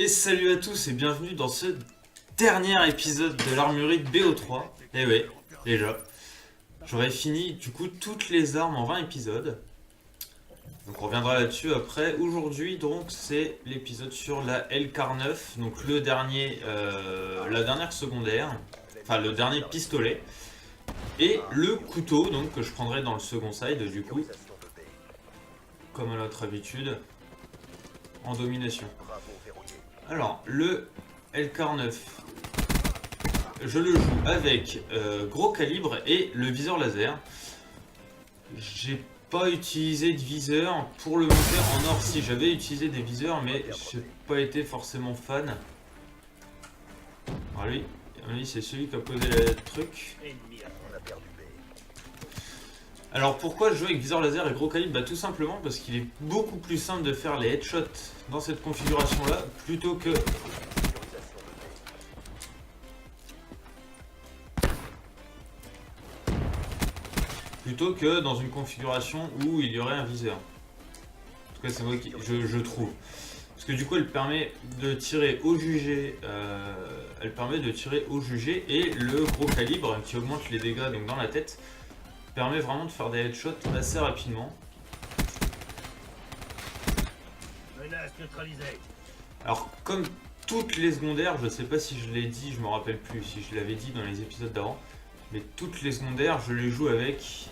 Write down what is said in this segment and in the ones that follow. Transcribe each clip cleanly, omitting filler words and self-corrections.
Et salut à tous et bienvenue dans ce dernier épisode de l'armurerie de BO3. Et ouais, déjà. J'aurais fini du coup toutes les armes en 20 épisodes. Donc on reviendra là-dessus après. Aujourd'hui donc c'est l'épisode sur la LK9, donc le dernier, la dernière secondaire, enfin le dernier pistolet. Et le couteau donc que je prendrai dans le second side du coup. Comme à notre habitude. En domination. Alors, le LK9, je le joue avec gros calibre et le viseur laser. J'ai pas utilisé de viseur pour le monter en or. Si j'avais utilisé des viseurs, mais j'ai pas été forcément fan. Alors lui c'est celui qui a posé le truc. Alors pourquoi je joue avec viseur laser et gros calibre? Bah tout simplement parce qu'il est beaucoup plus simple de faire les headshots dans cette configuration là plutôt que dans une configuration où il y aurait un viseur. En tout cas c'est moi qui je trouve. Parce que du coup elle permet de tirer au jugé, et le gros calibre qui augmente les dégâts donc dans la tête permet vraiment de faire des headshots assez rapidement. Alors comme toutes les secondaires, je sais pas si je l'ai dit, je me rappelle plus si je l'avais dit dans les épisodes d'avant, mais toutes les secondaires je les joue avec,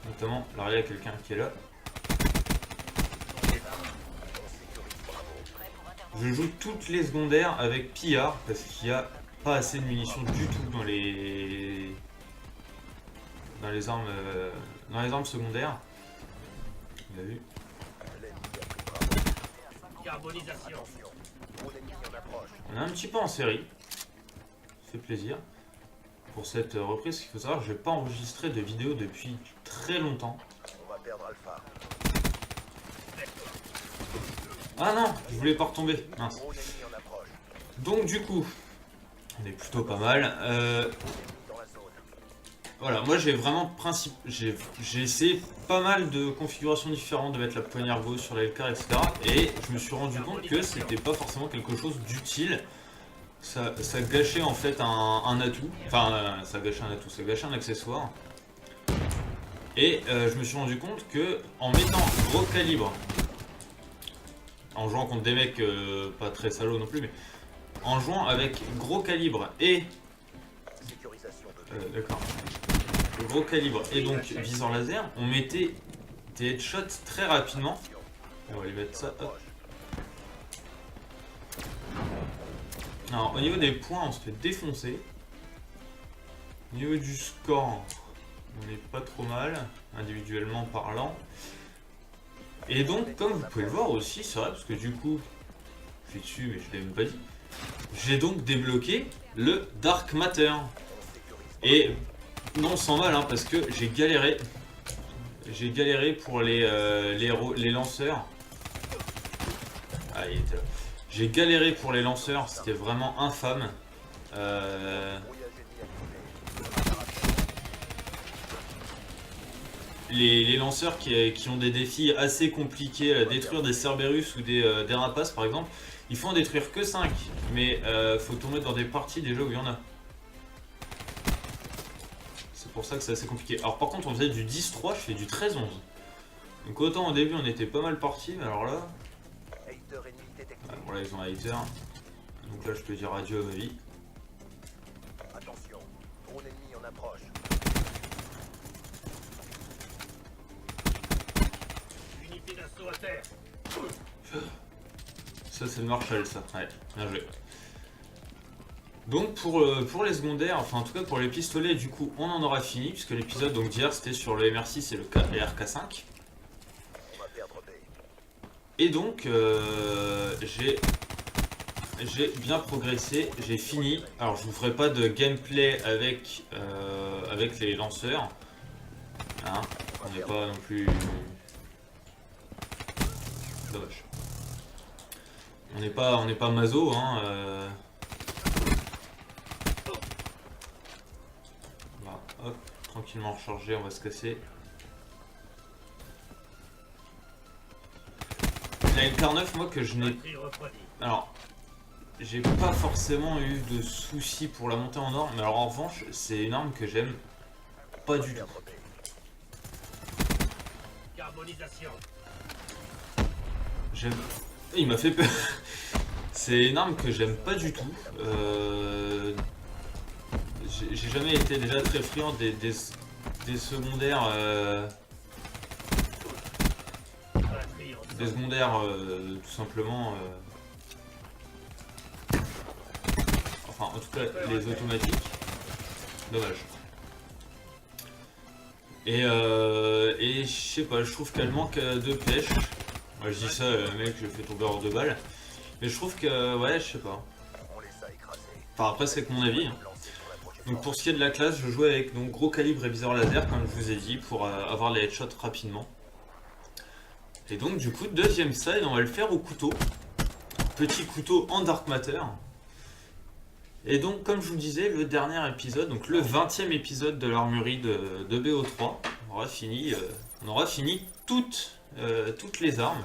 notamment, là il y a quelqu'un qui est là. Je joue toutes les secondaires avec pillard parce qu'il n'y a pas assez de munitions du tout dans les armes secondaires. Vous avez vu? On est un petit peu en série. Ça fait plaisir. Pour cette reprise, ce qu'il faut savoir, je n'ai pas enregistré de vidéo depuis très longtemps. Ah non, je voulais pas retomber. Mince. Donc du coup, on est plutôt pas mal. Voilà, moi j'ai vraiment j'ai essayé pas mal de configurations différentes, de mettre la poignée gauche sur la LK, etc. Et je me suis rendu compte que c'était pas forcément quelque chose d'utile. Ça gâchait en fait un atout. Enfin, ça gâchait un atout, ça gâchait un accessoire. Et je me suis rendu compte que en mettant gros calibre, en jouant contre des mecs pas très salauds non plus, mais en jouant avec gros calibre et d'accord, gros calibre et donc viseur laser, on mettait des headshots très rapidement. On va lui mettre ça. Hop. Alors au niveau des points, on se fait défoncer. Au niveau du score, on n'est pas trop mal, individuellement parlant. Et donc, comme vous pouvez le voir aussi, c'est vrai, parce que du coup, je suis dessus, mais je l'ai même pas dit. J'ai donc débloqué le Dark Matter. Et non, sans mal, hein, parce que j'ai galéré. J'ai galéré pour les lanceurs. Ah, il était là. J'ai galéré pour les lanceurs, c'était vraiment infâme. Les lanceurs qui ont des défis assez compliqués à détruire des Cerberus ou des rapaces par exemple, ils font en détruire que 5, mais faut tomber dans des parties déjà où il y en a. C'est pour ça que c'est assez compliqué. Alors par contre on faisait du 10-3, je fais du 13-11. Donc autant au début on était pas mal parti, mais alors là... bon là ils ont un hater. Donc là je peux dire adieu à ma vie. Attention, drone ennemi en approche. Unité d'assaut à terre. Ça c'est le Marshall ça, ouais, bien joué. Donc pour les secondaires, enfin en tout cas pour les pistolets, du coup on en aura fini, puisque l'épisode donc d'hier c'était sur le MR6 et le RK5. Et donc j'ai bien progressé, j'ai fini. Alors je vous ferai pas de gameplay avec les lanceurs. Hein, on n'est pas non plus... Dommage. On n'est pas maso, hein. Voilà, hop, tranquillement recharger, on va se casser. La LK9, moi que je n'ai... Alors, j'ai pas forcément eu de soucis pour la montée en or, mais alors en revanche, c'est une arme que j'aime pas du tout. Carbonisation. J'aime. Il m'a fait peur. C'est une arme que j'aime pas du tout. J'ai jamais été déjà très friand des secondaires. Des secondaires, tout simplement. Enfin, en tout cas, les automatiques. Dommage. Et je sais pas, je trouve qu'elle manque de pêche. Moi, je dis ça, le mec, je fais tomber hors de balle. Mais je trouve que, ouais, je sais pas. Enfin, après, c'est que mon avis. Hein. Donc, pour ce qui est de la classe, je jouais avec donc, gros calibre et viseur laser, comme je vous ai dit, pour avoir les headshots rapidement. Et donc, du coup, deuxième side, on va le faire au couteau. Petit couteau en Dark Matter. Et donc, comme je vous disais, le dernier épisode, donc le 20e épisode de l'armurerie de BO3, on aura fini toutes les armes.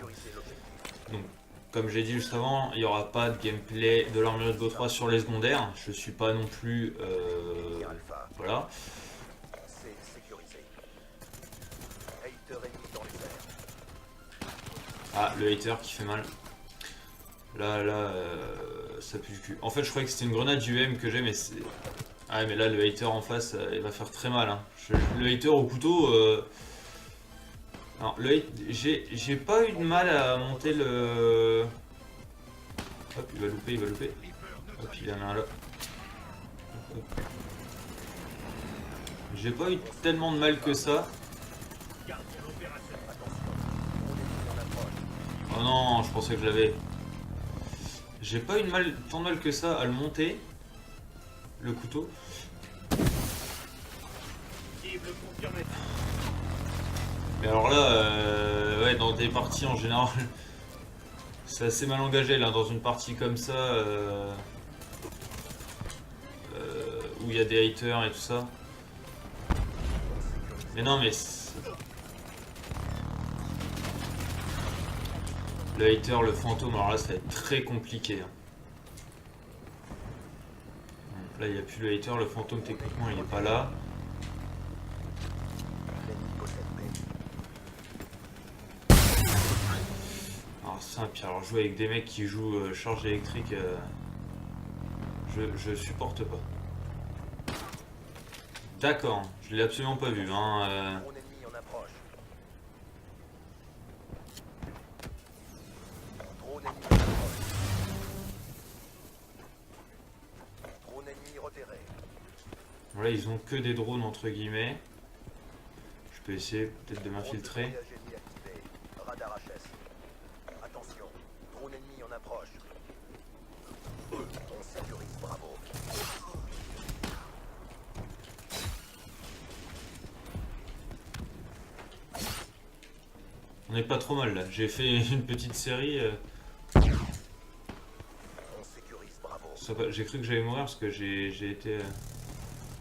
Donc, comme j'ai dit juste avant, il n'y aura pas de gameplay de l'armurerie de BO3 sur les secondaires. Je suis pas non plus... voilà. Ah, le hater qui fait mal. Là, ça pue le cul. En fait, je croyais que c'était une grenade UM que j'ai, mais c'est... Ah, mais là, le hater en face, il va faire très mal. Hein. Le hater au couteau... Alors, j'ai pas eu de mal à monter le... Hop, il va louper. Hop, il en a un là. Hop. J'ai pas eu tellement de mal que ça. Oh non, je pensais que je l'avais. J'ai pas eu tant de mal que ça à le monter, le couteau. Mais alors là, ouais, dans des parties en général, c'est assez mal engagé là, dans une partie comme ça, où il y a des haters et tout ça. Mais non, mais... Le hater, le fantôme, alors là ça va être très compliqué. Hein. Donc là il n'y a plus le hater, le fantôme techniquement il n'est pas là. Alors ça, puis alors jouer avec des mecs qui jouent charge électrique, je supporte pas. D'accord, je l'ai absolument pas vu. Hein, Voilà, ils ont que des drones entre guillemets. Je peux essayer peut-être de m'infiltrer. Attention, drone ennemi en approche. On sécurise Bravo. On n'est pas trop mal là. J'ai fait une petite série. On sécurise Bravo. J'ai cru que j'allais mourir parce que j'ai été...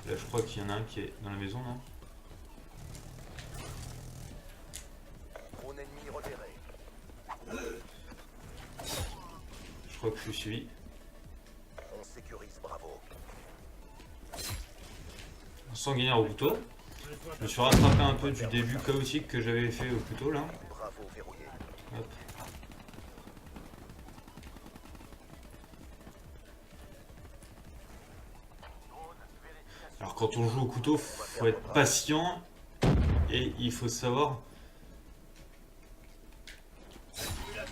Là je crois qu'il y en a un qui est dans la maison, non? Drone ennemi repéré. Je crois que je suis suivi. On sécurise Bravo. Sanguinaire au couteau. Je me suis rattrapé un peu du début chaotique que j'avais fait au couteau là. Bravo verrouillé. Hop. Alors quand on joue au couteau, faut être patient et il faut savoir.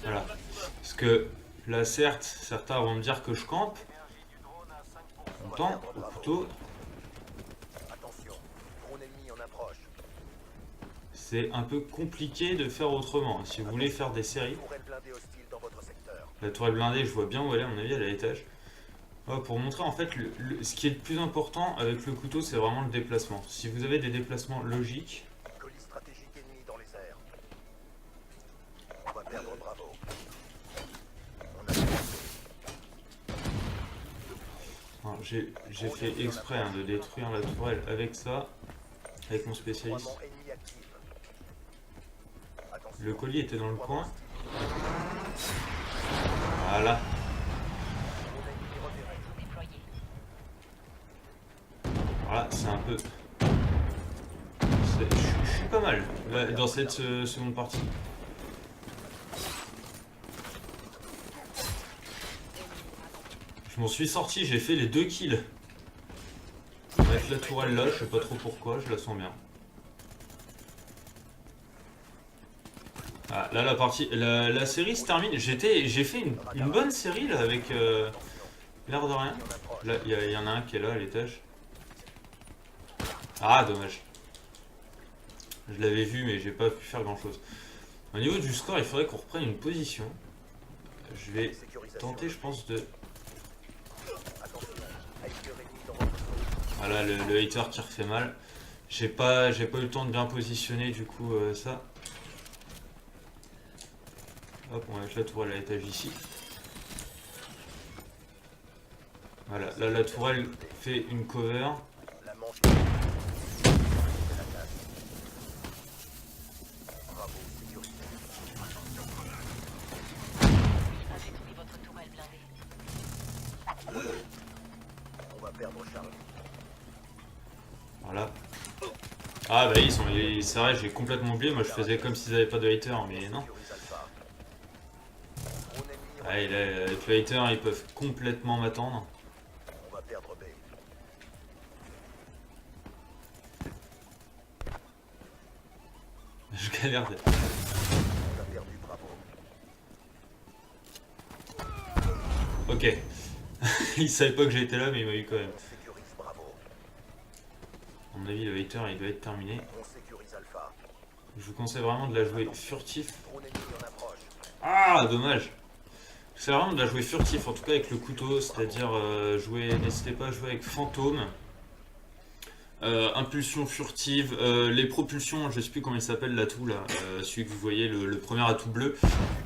Voilà. Parce que là certes, certains vont me dire que je campe. Longtemps au couteau. Attention, drone ennemi en approche. C'est un peu compliqué de faire autrement. Si vous voulez faire des séries. Tourelle blindée hostile dans votre secteur. La tourelle blindée, je vois bien où elle est, à mon avis, elle est à l'étage. Pour montrer en fait, ce qui est le plus important avec le couteau, c'est vraiment le déplacement. Si vous avez des déplacements logiques... Colis stratégique ennemi dans les airs. On va perdre Bravo. J'ai fait exprès hein, de détruire la tourelle avec ça, avec mon spécialiste. Le colis était dans le coin. Voilà. Ah, c'est un peu... Je suis pas mal là, dans cette seconde partie. Je m'en suis sorti, j'ai fait les 2 kills. Avec la tourelle là, je sais pas trop pourquoi, je la sens bien. Ah, là la partie, la série se termine. J'ai fait une bonne série là avec l'air de rien. Là, il y en a un qui est là à l'étage. Ah, dommage. Je l'avais vu, mais j'ai pas pu faire grand chose. Au niveau du score, il faudrait qu'on reprenne une position. Je vais tenter, je pense, de. Voilà, le hater qui refait mal. J'ai pas eu le temps de bien positionner, du coup, ça. Hop, on va mettre la tourelle à l'étage ici. Voilà, là la tourelle fait une cover. On va perdre Charlie. Voilà. Ah bah c'est vrai, j'ai complètement oublié, moi je faisais comme s'ils avaient pas de hater, mais non. Ah, et là, avec le hater, ils peuvent complètement m'attendre. On va perdre B. Je galère. On a perdu Bravo. Ok. Il savait pas que j'étais là, mais il m'a eu quand même. On sécurise Bravo. À mon avis, le hater, il doit être terminé. On sécurise Alpha. Je vous conseille vraiment de la jouer furtif. Drone ennemi en approche. Ah, dommage. C'est vraiment de la jouer furtif, en tout cas avec le couteau, c'est-à-dire n'hésitez pas à jouer avec fantôme. Impulsion furtive, les propulsions, je sais plus comment il s'appelle l'atout là, celui que vous voyez, le premier atout bleu,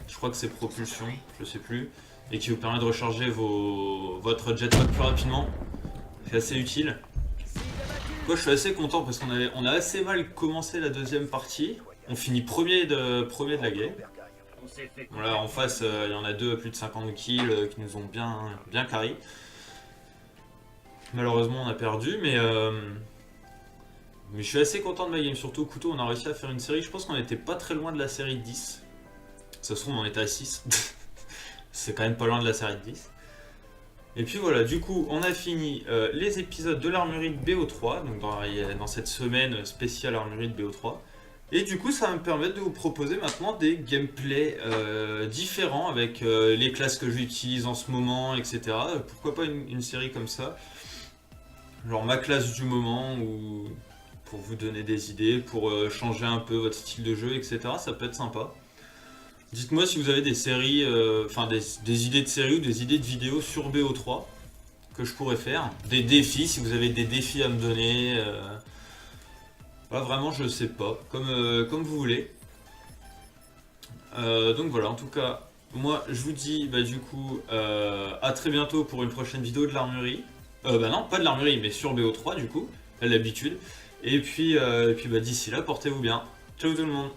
je crois que c'est propulsion, je sais plus, et qui vous permet de recharger votre jetpack plus rapidement, c'est assez utile. Moi je suis assez content parce on a assez mal commencé la deuxième partie, on finit premier de la game. Voilà, en face il y en a 2 à plus de 50 kills qui nous ont bien carry. Malheureusement on a perdu, mais je suis assez content de ma game, surtout au couteau on a réussi à faire une série, je pense qu'on était pas très loin de la série de 10. Ça se trouve on en était à 6, c'est quand même pas loin de la série de 10. Et puis voilà, du coup on a fini les épisodes de l'armurerie de BO3, donc dans cette semaine spéciale armurerie de BO3. Et du coup ça va me permettre de vous proposer maintenant des gameplays différents avec les classes que j'utilise en ce moment, etc. Pourquoi pas une série comme ça, genre ma classe du moment, ou pour vous donner des idées, pour changer un peu votre style de jeu, etc. Ça peut être sympa. Dites-moi si vous avez des séries, enfin des idées de séries ou des idées de vidéos sur BO3 que je pourrais faire. Des défis, si vous avez des défis à me donner. Vraiment, je sais pas. Comme vous voulez. Donc voilà, en tout cas, moi je vous dis du coup à très bientôt pour une prochaine vidéo de l'armurerie. Non, pas de l'armurerie, mais sur BO3 du coup, à l'habitude. Et puis d'ici là, portez-vous bien. Ciao tout le monde.